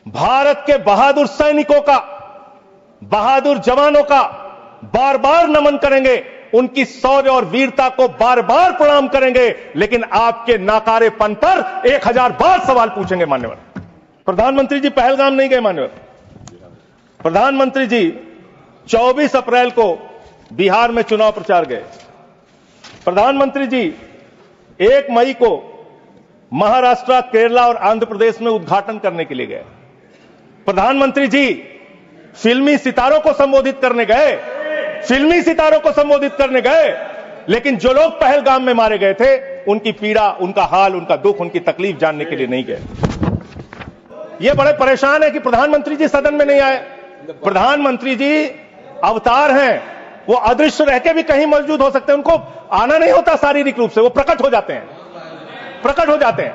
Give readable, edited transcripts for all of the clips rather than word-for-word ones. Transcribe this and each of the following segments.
भारत के बहादुर सैनिकों का, बहादुर जवानों का बार बार नमन करेंगे, उनकी शौर्य और वीरता को बार बार प्रणाम करेंगे, लेकिन आपके नाकारेपन पर 1000 बार सवाल पूछेंगे। मान्यवर प्रधानमंत्री जी पहलगाम नहीं गए। मान्यवर प्रधानमंत्री जी 24 अप्रैल को बिहार में चुनाव प्रचार गए। प्रधानमंत्री जी 1 मई को महाराष्ट्र, केरला और आंध्र प्रदेश में उद्घाटन करने के लिए गए। प्रधानमंत्री जी फिल्मी सितारों को संबोधित करने गए, फिल्मी सितारों को संबोधित करने गए, लेकिन जो लोग पहलगाम में मारे गए थे उनकी पीड़ा, उनका हाल, उनका दुख, उनकी तकलीफ जानने के लिए नहीं गए। ये बड़े परेशान है कि प्रधानमंत्री जी सदन में नहीं आए। प्रधानमंत्री जी अवतार हैं, वो अदृश्य रह के भी कहीं मौजूद हो सकते हैं, उनको आना नहीं होता शारीरिक रूप से, वो प्रकट हो जाते हैं, प्रकट हो जाते हैं।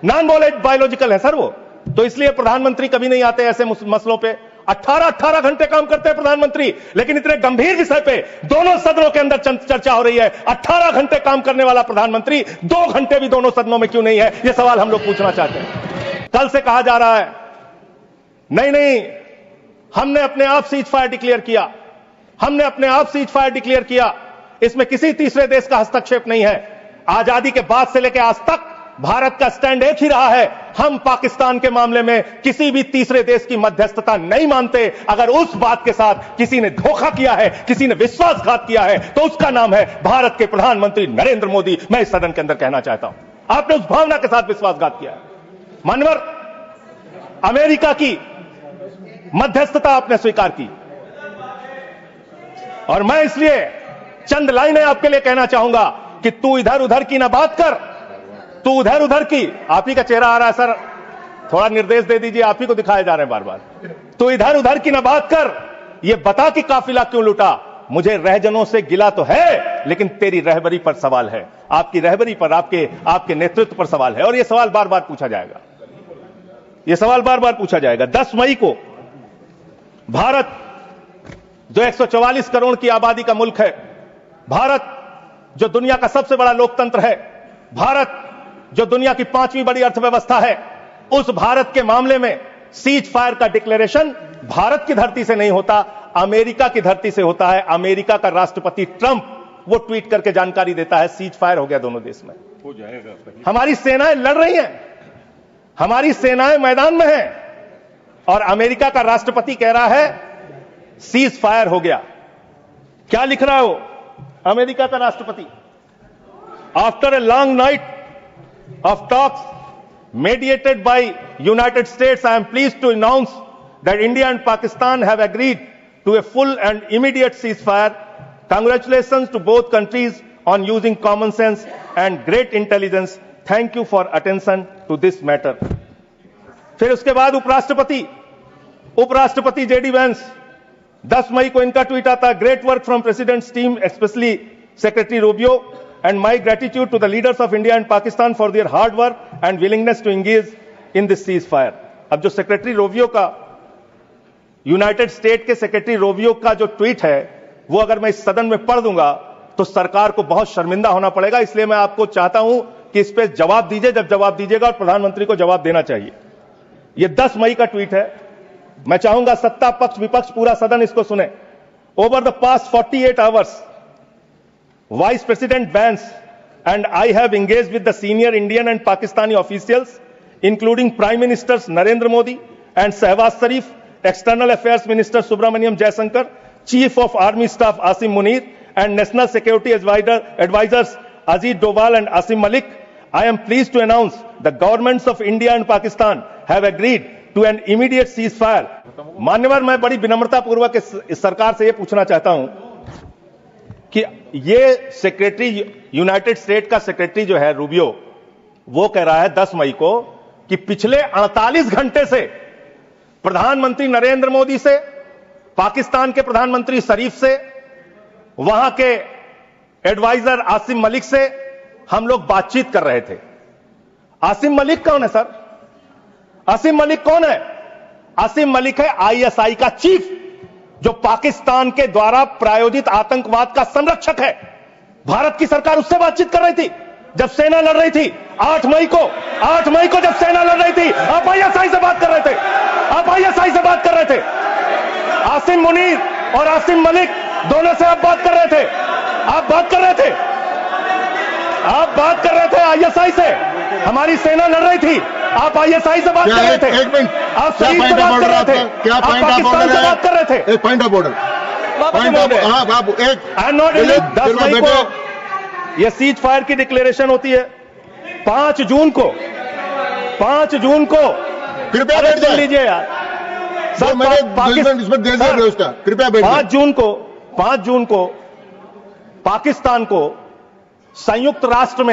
नॉन बायोलॉजिकल है सर वो, तो इसलिए प्रधानमंत्री कभी नहीं आते ऐसे मसलों पे। 18 घंटे काम करते हैं प्रधानमंत्री, लेकिन इतने गंभीर विषय पे दोनों सदनों के अंदर चर्चा हो रही है। 18 घंटे काम करने वाला प्रधानमंत्री 2 घंटे भी दोनों सदनों में क्यों नहीं है, यह सवाल हम लोग पूछना चाहते हैं। कल से कहा जा रहा है नहीं, हमने अपने आप सीज फायर डिक्लेयर किया, हमने अपने आप सीज फायर डिक्लेयर किया, इसमें किसी तीसरे देश का हस्तक्षेप नहीं है। आजादी के बाद से लेकर आज तक भारत का स्टैंड एक ही रहा है, हम पाकिस्तान के मामले में किसी भी तीसरे देश की मध्यस्थता नहीं मानते। अगर उस बात के साथ किसी ने धोखा किया है, किसी ने विश्वासघात किया है, तो उसका नाम है भारत के प्रधानमंत्री नरेंद्र मोदी। मैं इस सदन के अंदर कहना चाहता हूं, आपने उस भावना के साथ विश्वासघात किया है। मानवर अमेरिका की मध्यस्थता आपने स्वीकार की, और मैं इसलिए चंद लाइनें आपके लिए कहना चाहूंगा कि तू इधर उधर की ना बात कर, तू उधर उधर की। आप ही का चेहरा आ रहा है सर, थोड़ा निर्देश दे दीजिए, आप ही को दिखाए जा रहे हैं बार बार। तू इधर उधर की ना बात कर, ये बता कि काफिला क्यों लूटा। मुझे रहजनों से गिला तो है, लेकिन तेरी रहबरी पर सवाल है, आपकी रहबरी पर, आपके नेतृत्व पर सवाल है, और यह सवाल बार बार पूछा जाएगा, यह सवाल बार बार पूछा जाएगा। 10 मई को भारत जो 144 करोड़ की आबादी का मुल्क है, भारत जो दुनिया का सबसे बड़ा लोकतंत्र है, भारत जो दुनिया की 5वीं बड़ी अर्थव्यवस्था है, उस भारत के मामले में सीज फायर का डिक्लेरेशन भारत की धरती से नहीं होता, अमेरिका की धरती से होता है। अमेरिका का राष्ट्रपति ट्रंप वो ट्वीट करके जानकारी देता है सीज फायर हो गया दोनों देश में, हो जाएगा। हमारी सेनाएं लड़ रही हैं, हमारी सेनाएं मैदान में हैं, और अमेरिका का राष्ट्रपति कह रहा है सीज फायर हो गया। क्या लिख रहा है वो अमेरिका का राष्ट्रपति? After a long night of talks mediated by United States, I am pleased to announce that India and Pakistan have agreed to a full and immediate ceasefire. Congratulations to both countries on using common sense and great intelligence. Thank you for attention to this matter. फिर उसके बाद उपराष्ट्रपति JD Vance, 10 मई को इनका tweet आता है, great work from president's team, specially secretary Rubio, and my gratitude to the leaders of India and Pakistan for their hard work and willingness to engage in this ceasefire. अब जो secretary Rovio का, United state के secretary Rovio का जो tweet है, वो अगर मैं इस सदन में पढ़ दूंगा तो सरकार को बहुत शर्मिंदा होना पड़ेगा। इसलिए मैं आपको चाहता हूं कि इस पे जवाब दीजिए, जब जवाब दीजिएगा, और प्रधानमंत्री को जवाब देना चाहिए। ये 10 मई का ट्वीट है, मैं चाहूंगा सत्ता पक्ष विपक्ष पूरा सदन इसको सुने। Over the past 48 hours Vice President Vance and I have engaged with the senior Indian and Pakistani officials, including Prime Ministers Narendra Modi and Shehbaz Sharif, External Affairs Minister Subramaniam Jaishankar, Chief of Army Staff Asim Munir, and National Security Advisors Ajit Doval and Asim Malik. I am pleased to announce the governments of India and Pakistan have agreed to an immediate ceasefire. मान्यवर, मैं बड़ी विनम्रता पूर्वक इस सरकार से यह पूछना चाहता हूं कि ये सेक्रेटरी, यूनाइटेड स्टेट का सेक्रेटरी जो है रूबियो, वो कह रहा है 10 मई को कि पिछले 48 घंटे से प्रधानमंत्री नरेंद्र मोदी से, पाकिस्तान के प्रधानमंत्री शरीफ से, वहां के एडवाइजर आसिम मलिक से हम लोग बातचीत कर रहे थे। आसिम मलिक कौन है सर? आसिम मलिक कौन है? आसिम मलिक है आईएसआई का चीफ, जो पाकिस्तान के द्वारा प्रायोजित आतंकवाद का संरक्षक है। भारत की सरकार उससे बातचीत कर रही थी जब सेना लड़ रही थी। 8 मई को जब सेना लड़ रही थी, आप आईएसआई से बात कर रहे थे। आसिम मुनीर और आसिम मलिक दोनों से आप बात कर रहे थे। आप बात कर रहे थे आईएसआई से। हमारी सेना लड़ रही थी, आप आईएसआई से बात कर रहे थे। एक मिनट, आप शहीद से बात कर रहे थे। क्या पॉइंट ऑफ पाकिस्तान से बात कर रहे थे। एक point of order, I am not 10 मई को यह सीज फायर की डिक्लेरेशन होती है। 5 जून को कृपया बैठ कर लीजिए यार सर। कृपया बैठ 5 जून को पाकिस्तान को संयुक्त राष्ट्र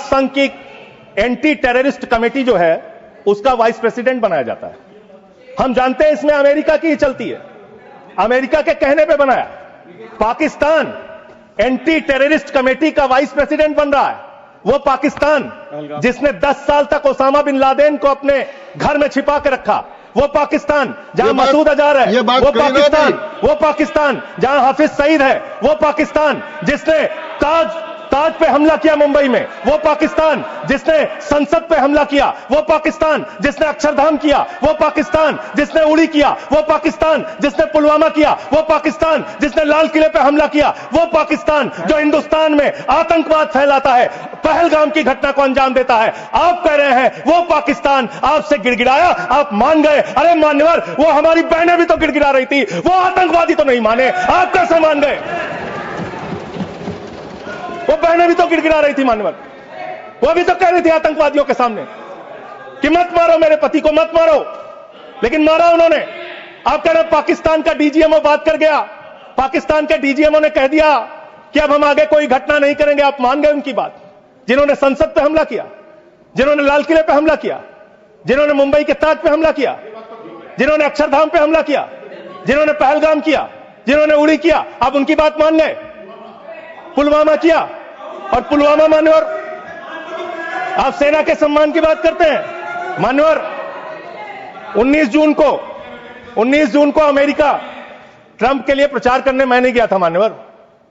संघ की एंटी टेररिस्ट कमेटी जो है उसका वाइस प्रेसिडेंट बनाया जाता है। हम जानते हैं इसमें अमेरिका की ही चलती है, अमेरिका के कहने पे बनाया। पाकिस्तान एंटी टेररिस्ट कमेटी का वाइस प्रेसिडेंट बन रहा है। वो पाकिस्तान जिसने 10 साल तक ओसामा बिन लादेन को अपने घर में छिपा के रखा, वो पाकिस्तान जहां मसूद अजहर है, वो पाकिस्तान जहां हाफिज सईद है, वो पाकिस्तान जिसने ताज पे हमला किया मुंबई में, वो पाकिस्तान जिसने संसद पे हमला किया, वो पाकिस्तान जिसने अक्षरधाम किया, वो पाकिस्तान जिसने उड़ी किया, वो पाकिस्तान जिसने पुलवामा किया, वो पाकिस्तान जिसने लाल किले पे हमला किया, वो पाकिस्तान जो हिंदुस्तान में आतंकवाद फैलाता है, पहलगाम की घटना को अंजाम देता है। आप कह रहे हैं वो पाकिस्तान आपसे गिड़गिड़ाया, आप मान गए। अरे मान्यवर, वो हमारी बहनें भी तो गिड़गिड़ा रही थी, वो आतंकवादी तो नहीं माने, आप कैसे मान गए? वो बहनें भी तो गिड़गिड़ा रही थी मान्यवर, वो भी तो कह रही थी आतंकवादियों के सामने कि मत मारो मेरे पति को, मत मारो, लेकिन मारा उन्होंने। आप कह रहे पाकिस्तान का डीजीएमओ बात कर गया, पाकिस्तान के डीजीएमओ ने कह दिया कि अब हम आगे कोई घटना नहीं करेंगे। आप मान गए उनकी बात? जिन्होंने संसद पे हमला किया, जिन्होंने लाल किले पे हमला किया, जिन्होंने मुंबई के ताज पे हमला किया, जिन्होंने अक्षरधाम पे हमला किया, जिन्होंने पहलगाम किया, जिन्होंने उड़ी किया, आप उनकी बात मान गए? पुलवामा किया, और पुलवामा मान्यवर, आप सेना के सम्मान की बात करते हैं मान्यवर। 19 जून को अमेरिका ट्रंप के लिए प्रचार करने मैं नहीं गया था मान्यवर।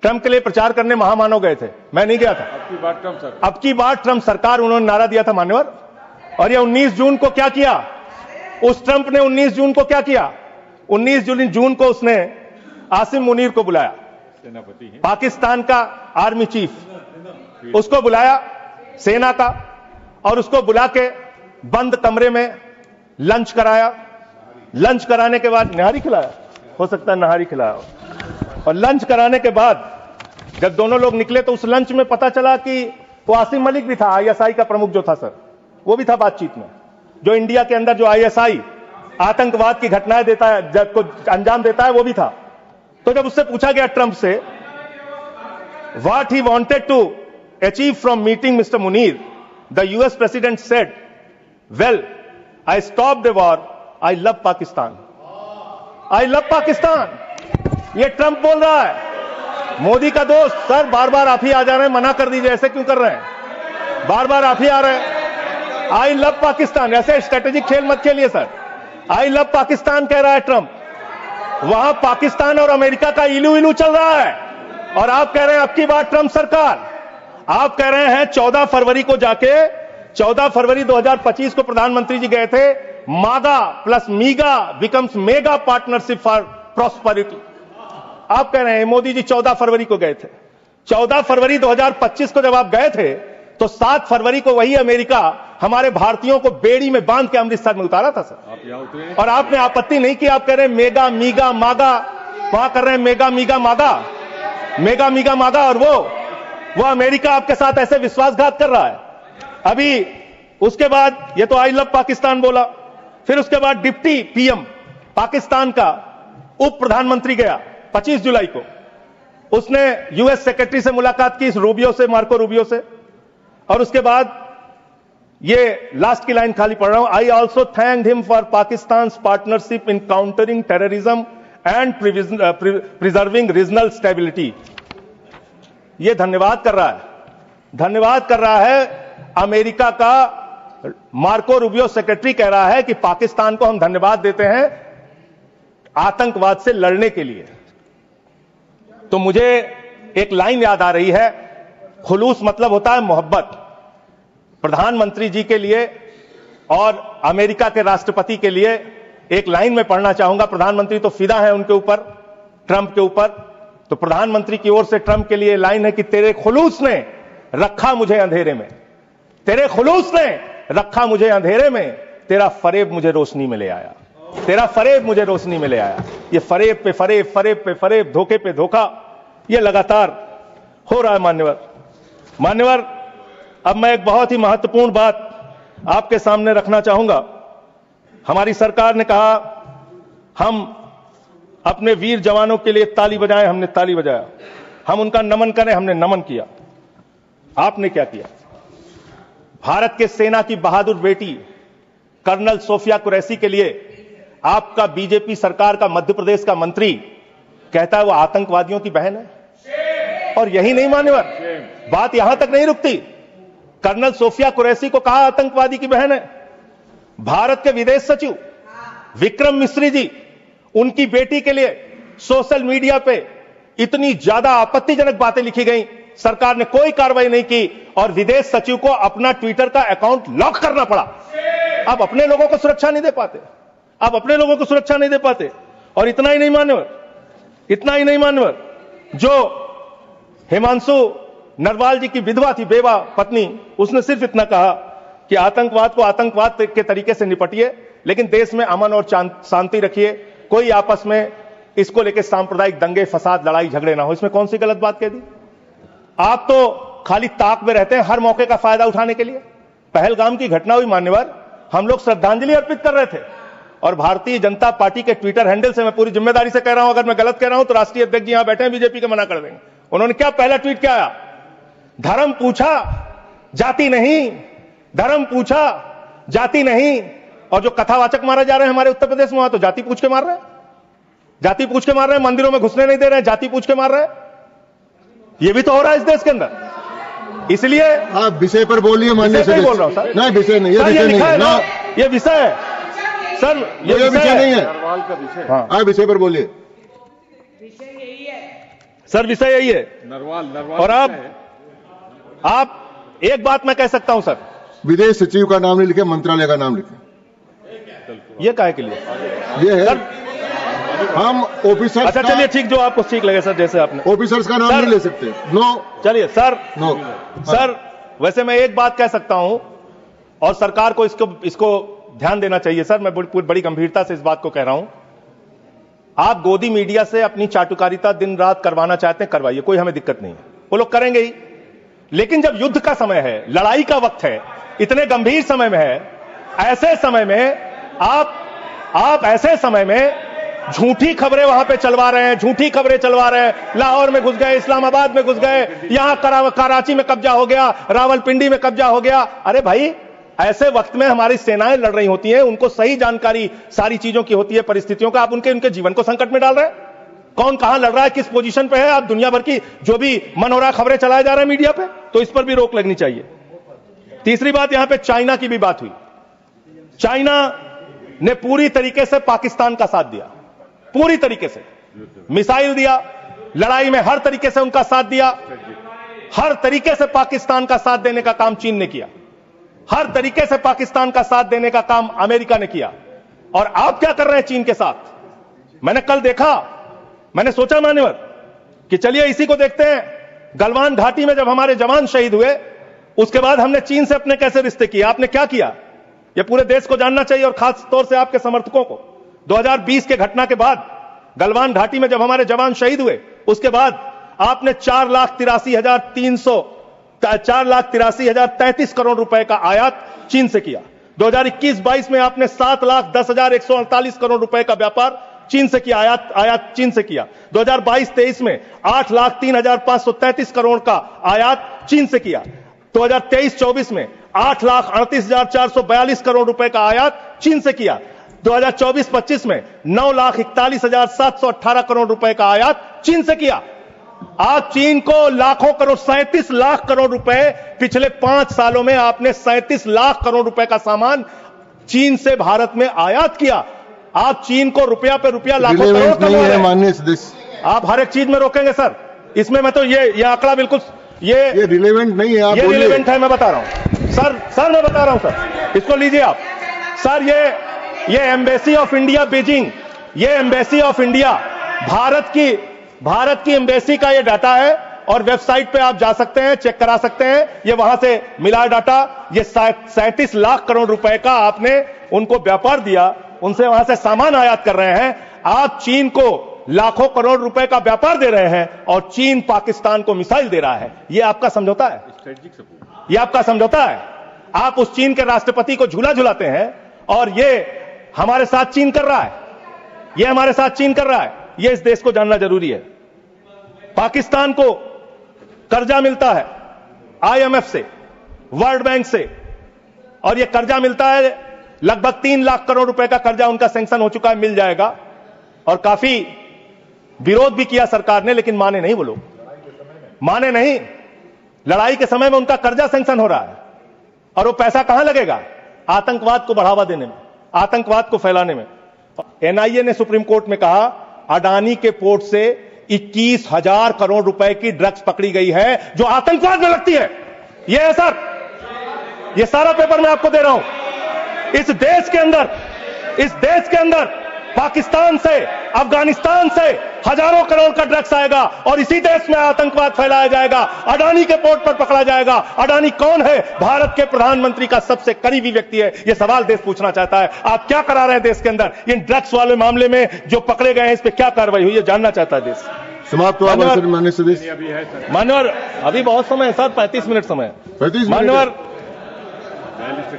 ट्रंप के लिए प्रचार करने महामानव गए थे, मैं नहीं गया था। अब की बार ट्रंप सरकार उन्होंने नारा दिया था मान्यवर। और ये 19 जून को क्या किया? उस ट्रंप ने 19 जून को क्या किया? 19 जून को उसने आसिम मुनीर को बुलाया, पाकिस्तान का आर्मी चीफ, उसको बुलाया सेना का, और उसको बुला के बंद कमरे में लंच कराया। लंच कराने के बाद नहारी खिलाया, हो सकता है नहारी खिलाया, और लंच कराने के बाद जब दोनों लोग निकले तो उस लंच में पता चला कि वो आसिम मलिक भी था, आईएसआई का प्रमुख जो था सर, वो भी था बातचीत में। जो इंडिया के अंदर जो आईएसआई आतंकवाद की घटनाएं देता है, जब को अंजाम देता है, वो भी था। तो जब उससे पूछा गया ट्रंप से what he wanted to achieve from meeting mister Munir, the US president said, well I stop the war, I love Pakistan. I love Pakistan, ये ट्रंप बोल रहा है। मोदी का दोस्त, सर बार बार आप ही आ जा रहे हैं, मना कर दीजिए, ऐसे क्यों कर रहे हैं? बार बार आप ही आ रहे हैं। आई लव पाकिस्तान, ऐसे स्ट्रेटेजिक खेल मत खेलिए सर। आई लव पाकिस्तान कह रहा है ट्रंप। वहां पाकिस्तान और अमेरिका का इलू इलू चल रहा है, और आप कह रहे हैं अब की बार ट्रंप सरकार। आप कह रहे हैं 14 फरवरी को जाके, 14 फरवरी 2025 को प्रधानमंत्री जी गए थे, मागा plus मीगा becomes mega partnership for prosperity. आप कह रहे हैं मोदी जी 14 फरवरी को गए थे। 14 फरवरी 2025 को जब आप गए थे तो 7 फरवरी को वही अमेरिका हमारे भारतीयों को बेड़ी में बांध के अमृतसर में उतारा था सर। और आपने आपत्ति नहीं की। आप कह रहे हैं मेगा मीगा मागा, वहां कर रहे हैं मेगा मीगा मागा, मेगा मीगा मागा, और वो अमेरिका आपके साथ ऐसे विश्वासघात कर रहा है। अभी उसके बाद ये तो आई लव पाकिस्तान बोला, फिर उसके बाद डिप्टी पीएम पाकिस्तान का उप प्रधानमंत्री गया 25 जुलाई को, उसने यूएस सेक्रेटरी से मुलाकात की, रूबियो से, मार्को रूबियो से, और उसके बाद ये लास्ट की लाइन खाली पढ़ रहा हूं, I also thank him for Pakistan partnership in countering terrorism and preserving regional stability. ये धन्यवाद कर रहा है, धन्यवाद कर रहा है अमेरिका का। मार्को रूबियो सेक्रेटरी कह रहा है कि पाकिस्तान को हम धन्यवाद देते हैं आतंकवाद से लड़ने के लिए। तो मुझे एक लाइन याद आ रही है, खुलूस मतलब होता है मोहब्बत। प्रधानमंत्री जी के लिए और अमेरिका के राष्ट्रपति के लिए एक लाइन में पढ़ना चाहूंगा। प्रधानमंत्री तो फिदा है उनके ऊपर, ट्रंप के ऊपर। तो प्रधानमंत्री की ओर से ट्रंप के लिए लाइन है कि तेरे खुलूस ने रखा मुझे अंधेरे में, तेरे खुलूस ने रखा मुझे अंधेरे में, तेरा फरेब मुझे रोशनी में ले आया, तेरा फरेब मुझे रोशनी में ले आया। ये फरेब पे फरेब, फरेब पे फरेब, धोखे पे धोखा, ये लगातार हो रहा है। मान्यवर, अब मैं एक बहुत ही महत्वपूर्ण बात आपके सामने रखना चाहूंगा। हमारी सरकार ने कहा हम अपने वीर जवानों के लिए ताली बजाएं, हमने ताली बजाया। हम उनका नमन करें, हमने नमन किया। आपने क्या किया? भारत के सेना की बहादुर बेटी कर्नल सोफिया कुरैशी के लिए आपका बीजेपी सरकार का मध्य प्रदेश का मंत्री कहता है वो आतंकवादियों की बहन है। और यही नहीं मान्यवर, बात यहां तक नहीं रुकती। कर्नल सोफिया कुरैशी को कहा आतंकवादी की बहन है। भारत के विदेश सचिव विक्रम मिस्री जी, उनकी बेटी के लिए सोशल मीडिया पे इतनी ज्यादा आपत्तिजनक बातें लिखी गई, सरकार ने कोई कार्रवाई नहीं की और विदेश सचिव को अपना ट्विटर का अकाउंट लॉक करना पड़ा। अब अपने लोगों को सुरक्षा नहीं दे पाते, अब अपने लोगों को सुरक्षा नहीं दे पाते। और इतना ही नहीं मान्यवर, जो हिमांशु नरवाल जी की विधवा थी, बेवा पत्नी, उसने सिर्फ इतना कहा कि आतंकवाद को आतंकवाद के तरीके से निपटिए, लेकिन देश में अमन और शांति रखिए, कोई आपस में इसको लेकर सांप्रदायिक दंगे फसाद लड़ाई झगड़े ना हो। इसमें कौन सी गलत बात कह दी? आप तो खाली ताक में रहते हैं हर मौके का फायदा उठाने के लिए। पहलगाम की घटना हुई मान्यवर, हम लोग श्रद्धांजलि अर्पित कर रहे थे और भारतीय जनता पार्टी के ट्विटर हैंडल से मैं पूरी जिम्मेदारी से कह रहा हूं, अगर मैं गलत कह रहा हूं तो राष्ट्रीय अध्यक्ष जी यहां बैठे हैं, बीजेपी के मना कर देंगे। उन्होंने क्या पहला ट्वीट क्या आया? धर्म पूछा जाति नहीं, धर्म पूछा जाति नहीं। और जो कथावाचक मारे जा रहे हैं हमारे उत्तर प्रदेश में, वहां तो जाति पूछ के मार रहे हैं, जाति पूछ के मार रहे हैं, मंदिरों में घुसने नहीं दे रहे हैं, जाति पूछ के मार रहे हैं। ये भी तो हो रहा है इस देश के अंदर। इसलिए आप विषय पर बोलिए। माननीय सर, बोल रहा हूं सर। नहीं, विषय नहीं, ये विषय नहीं है ना, ये विषय है सर, ये विषय नहीं है। नरवाल का विषय। हाँ, आप विषय पर बोलिए। सर विषय यही है नरवाल। और आप एक बात मैं कह सकता हूं सर, विदेश सचिव का नाम नहीं लिखे, मंत्रालय का नाम लिखे। ये काहे के लिए? ये है सर, हम ऑफिसर्स। अच्छा चलिए ठीक, जो आपको ठीक लगे सर, जैसे आपने ऑफिसर्स का नाम सर, नहीं ले सकते। नो, चलिए सर, नो सर वैसे मैं एक बात कह सकता हूं और सरकार को इसको ध्यान देना चाहिए सर। मैं बड़ी गंभीरता से इस बात को कह रहा हूं। आप गोदी मीडिया से अपनी चाटुकारिता दिन रात करवाना चाहते हैं, करवाइए, कोई हमें दिक्कत नहीं है, वो लोग करेंगे ही। लेकिन जब युद्ध का समय है, लड़ाई का वक्त है, इतने गंभीर समय में है, ऐसे समय में आप ऐसे समय में झूठी खबरें वहां पे चलवा रहे हैं, झूठी खबरें चलवा रहे हैं। लाहौर में घुस गए, इस्लामाबाद में घुस गए, यहां कराची में कब्जा हो गया, रावलपिंडी में कब्जा हो गया। अरे भाई, ऐसे वक्त में हमारी सेनाएं लड़ रही होती हैं, उनको सही जानकारी सारी चीजों की होती है, परिस्थितियों का। आप उनके जीवन को संकट में डाल रहे हैं। कौन कहां लड़ रहा है, किस पोजीशन पे है, आप दुनिया भर की जो भी मन हो रहा है खबरें चलाए जा रहे हैं मीडिया पे, तो इस पर भी रोक लगनी चाहिए। तीसरी बात, यहां पे चाइना की भी बात हुई। चाइना ने पूरी तरीके से पाकिस्तान का साथ दिया, पूरी तरीके से मिसाइल दिया, लड़ाई में हर तरीके से उनका साथ दिया, हर तरीके से पाकिस्तान का साथ देने का काम चीन ने किया, हर तरीके से पाकिस्तान का साथ देने का काम अमेरिका ने किया। और आप क्या कर रहे हैं चीन के साथ? मैंने कल देखा, मैंने सोचा मान्यवर कि चलिए इसी को देखते हैं। गलवान घाटी में जब हमारे जवान शहीद हुए, उसके बाद हमने चीन से अपने कैसे रिश्ते किए, आपने क्या किया, यह पूरे देश को जानना चाहिए और खास तौर से आपके समर्थकों को। 2020 के घटना के बाद गलवान घाटी में जब हमारे जवान शहीद हुए, उसके बाद आपने 4,83,033 करोड़ रुपए का आयात चीन से किया। 2021-22 में आपने 7,10,148 करोड़ रुपए का व्यापार चीन से किया, आयात चीन से किया। 2022-23 में 8,03,533 करोड़ का आयात चीन से किया। 2023-24 में 8,38,442 करोड़ रुपए का आयात चीन से किया। 2024-25 में 9,41,718 करोड़ रुपए का आयात चीन से किया। आज चीन को लाखों करोड़, 37 लाख करोड़ रुपए, पिछले 5 सालों में आपने 37 लाख करोड़ रुपए का सामान चीन से भारत में आयात किया। आप चीन को रुपया पे रुपया, लाखों करोड़ कमा रहे हैं। माननीय सदस्य, आप हर एक चीज में रोकेंगे सर, इसमें मैं तो ये आंकड़ा बिल्कुल ये रिलेवेंट नहीं है। आप ये रिलेवेंट है, मैं बता रहा हूं सर, मैं बता रहा हूं सर, इसको लीजिए आप सर। ये एम्बेसी ऑफ इंडिया बीजिंग, ये एम्बेसी ऑफ इंडिया भारत की एम्बेसी का ये डाटा है और वेबसाइट पे आप जा सकते हैं, चेक करा सकते हैं। ये वहां से मिला डाटा। ये 37 लाख करोड़ रुपए का आपने उनको व्यापार दिया, उनसे वहां से सामान आयात कर रहे हैं। आप चीन को लाखों करोड़ रुपए का व्यापार दे रहे हैं और चीन पाकिस्तान को मिसाइल दे रहा है। ये आपका समझौता है, ये आपका समझौता है। आप उस चीन के राष्ट्रपति को झूला झुलाते हैं और ये हमारे साथ चीन कर रहा है, ये हमारे साथ चीन कर रहा है। ये इस देश को जानना जरूरी है। पाकिस्तान को कर्जा मिलता है आईएमएफ से, वर्ल्ड बैंक से, और यह कर्जा मिलता है लगभग 3 लाख करोड़ रुपए का कर्जा उनका सैंक्शन हो चुका है, मिल जाएगा। और काफी विरोध भी किया सरकार ने, लेकिन माने नहीं वो लोग, माने नहीं। लड़ाई के समय में उनका कर्जा सैंक्शन हो रहा है और वो पैसा कहां लगेगा? आतंकवाद को बढ़ावा देने में, आतंकवाद को फैलाने में। एनआईए ने सुप्रीम कोर्ट में कहा अडानी के पोर्ट से 21,000 करोड़ रुपए की ड्रग्स पकड़ी गई है जो आतंकवाद में लगती है। यह है सर, यह सारा पेपर मैं आपको दे रहा हूं। इस देश के अंदर पाकिस्तान से, अफगानिस्तान से हजारों करोड़ का ड्रग्स आएगा और इसी देश में आतंकवाद फैलाया जाएगा, अडानी के पोर्ट पर पकड़ा जाएगा। अडानी कौन है? भारत के प्रधानमंत्री का सबसे करीबी व्यक्ति है। यह सवाल देश पूछना चाहता है, आप क्या करा रहे हैं देश के अंदर? इन ड्रग्स वाले मामले में जो पकड़े गए हैं, इस पर क्या कार्रवाई हुई है, जानना चाहता है देश। समाप्त हुआ माननीय सदस्य। मान्यवर, अभी बहुत समय है सर, 35 मिनट समय। 35 मान्यवर,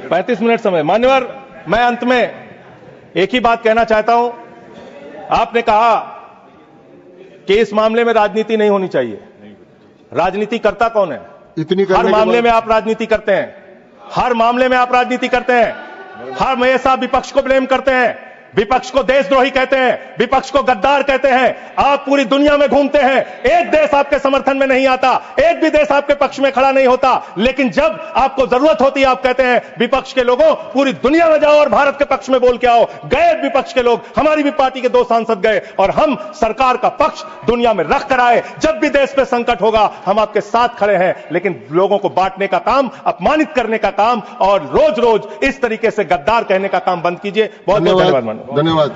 35 मिनट समय। मान्यवर, मैं अंत में एक ही बात कहना चाहता हूं। आपने कहा कि इस मामले में राजनीति नहीं होनी चाहिए। राजनीति करता कौन है? हर मामले में आप राजनीति करते हैं, हर मामले में आप राजनीति करते हैं। हर हमेशा विपक्ष को ब्लेम करते हैं, विपक्ष को देशद्रोही कहते हैं, विपक्ष को गद्दार कहते हैं। आप पूरी दुनिया में घूमते हैं, एक देश आपके समर्थन में नहीं आता, एक भी देश आपके पक्ष में खड़ा नहीं होता। लेकिन जब आपको जरूरत होती है, आप कहते हैं विपक्ष के लोगों पूरी दुनिया में जाओ और भारत के पक्ष में बोल के आओ। गए विपक्ष के लोग, हमारी भी पार्टी के 2 सांसद गए और हम सरकार का पक्ष दुनिया में रख कर आए। जब भी देश पे संकट होगा हम आपके साथ खड़े हैं। लेकिन लोगों को बांटने का काम, अपमानित करने का काम और रोज रोज इस तरीके से गद्दार कहने का काम बंद कीजिए। बहुत बहुत धन्यवाद। धन्यवाद।